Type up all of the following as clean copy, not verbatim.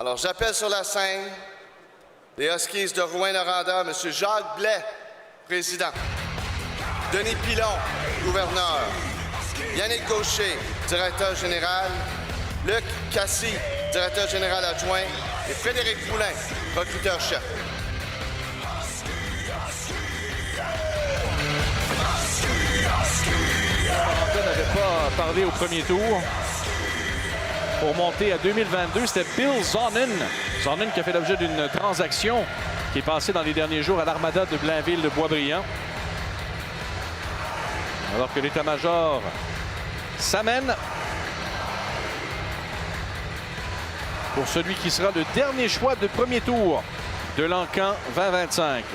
Alors, j'appelle sur la scène les Huskies de Rouyn-Noranda, M. Jacques Blais, président, Denis Pilon, gouverneur, Yannick Gaucher, directeur général, Luc Cassi, directeur général adjoint, et Frédéric Poulin, recruteur-chef. On n'avait pas parlé au premier tour. Pour monter à 2022, c'était Bill Zonin. Zonin qui a fait l'objet d'une transaction qui est passée dans les derniers jours à l'Armada de Blainville de Boisbriand. Alors que l'état-major s'amène pour celui qui sera le dernier choix de premier tour de l'Encan 2025.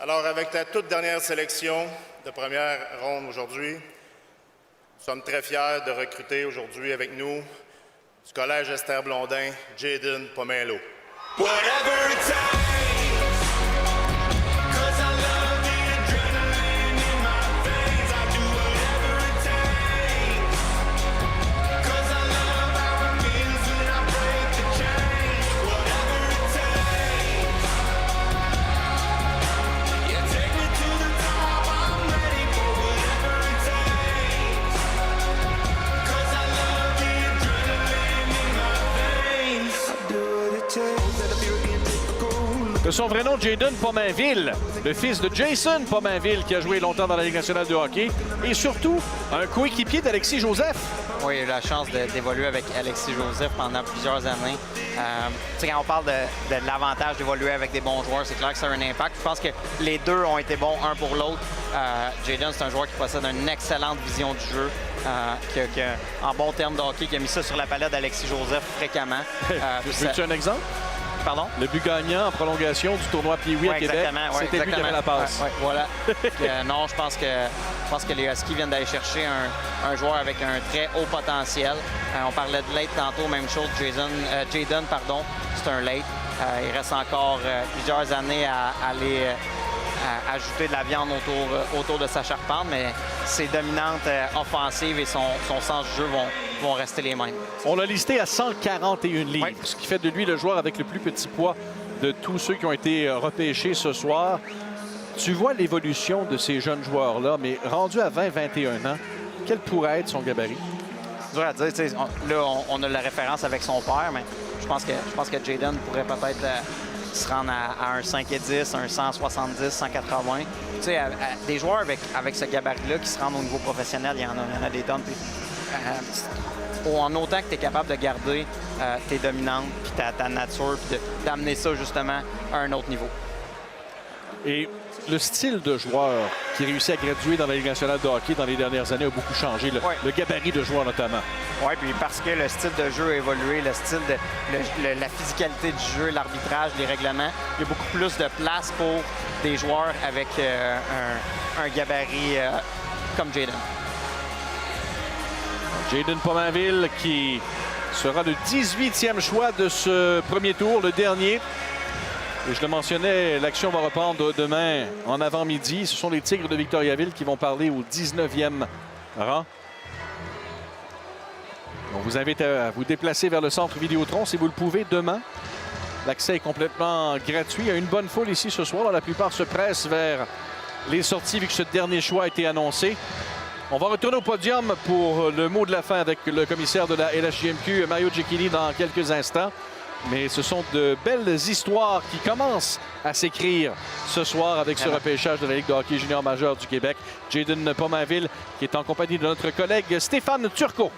Alors, avec la toute dernière sélection de première ronde aujourd'hui, nous sommes très fiers de recruter aujourd'hui avec nous du Collège Esther Blondin, Jayden Pominleau. De son vrai nom, Jayden Pominville, le fils de Jason Pominville, qui a joué longtemps dans la Ligue nationale de hockey, et surtout un coéquipier d'Alexis Joseph. Oui, j'ai eu la chance d'évoluer avec Alexis Joseph pendant plusieurs années. Quand on parle de l'avantage d'évoluer avec des bons joueurs, c'est clair que ça a un impact. Je pense que les deux ont été bons un pour l'autre. Jayden, c'est un joueur qui possède une excellente vision du jeu, qui a, en bon terme de hockey, qui a mis ça sur la palette d'Alexis Joseph fréquemment. Veux-tu un exemple? Pardon? Le but gagnant en prolongation du tournoi Pee-Wee à Québec, c'était lui qui avait la passe. Voilà. Non, je pense que les Huskies viennent d'aller chercher un joueur avec un très haut potentiel. On parlait de late tantôt, même chose. Jayden, c'est un late. Il reste encore plusieurs années à aller ajouter de la viande autour de sa charpente, mais ses dominantes offensives et son sens du jeu vont rester les mêmes. On l'a listé à 141 livres, ce qui fait de lui le joueur avec le plus petit poids de tous ceux qui ont été repêchés ce soir. Tu vois l'évolution de ces jeunes joueurs-là, mais rendu à 20-21 ans, quel pourrait être son gabarit? C'est dur à dire. Là, on a la référence avec son père, mais je pense que Jayden pourrait peut-être se rendre à un 5,10, un 170, 180. Des joueurs avec ce gabarit-là qui se rendent au niveau professionnel, il y en a des tonnes. En autant que tu es capable de garder tes dominantes, puis ta nature, puis d'amener ça justement à un autre niveau. Et le style de joueur qui réussit à graduer dans la Ligue nationale de hockey dans les dernières années a beaucoup changé, le gabarit de joueur notamment. Oui, puis parce que le style de jeu a évolué, le style la physicalité du jeu, l'arbitrage, les règlements, il y a beaucoup plus de place pour des joueurs avec un gabarit comme Jayden. Jayden Pominville qui sera le 18e choix de ce premier tour, le dernier. Et je le mentionnais, l'action va reprendre demain en avant-midi. Ce sont les Tigres de Victoriaville qui vont parler au 19e rang. On vous invite à vous déplacer vers le centre Vidéotron si vous le pouvez demain. L'accès est complètement gratuit. Il y a une bonne foule ici ce soir. La plupart se pressent vers les sorties vu que ce dernier choix a été annoncé. On va retourner au podium pour le mot de la fin avec le commissaire de la LHJMQ, Mario Cecchini, dans quelques instants. Mais ce sont de belles histoires qui commencent à s'écrire ce soir avec ce repêchage de la Ligue de hockey junior majeur du Québec. Jayden Pominville qui est en compagnie de notre collègue Stéphane Turcot.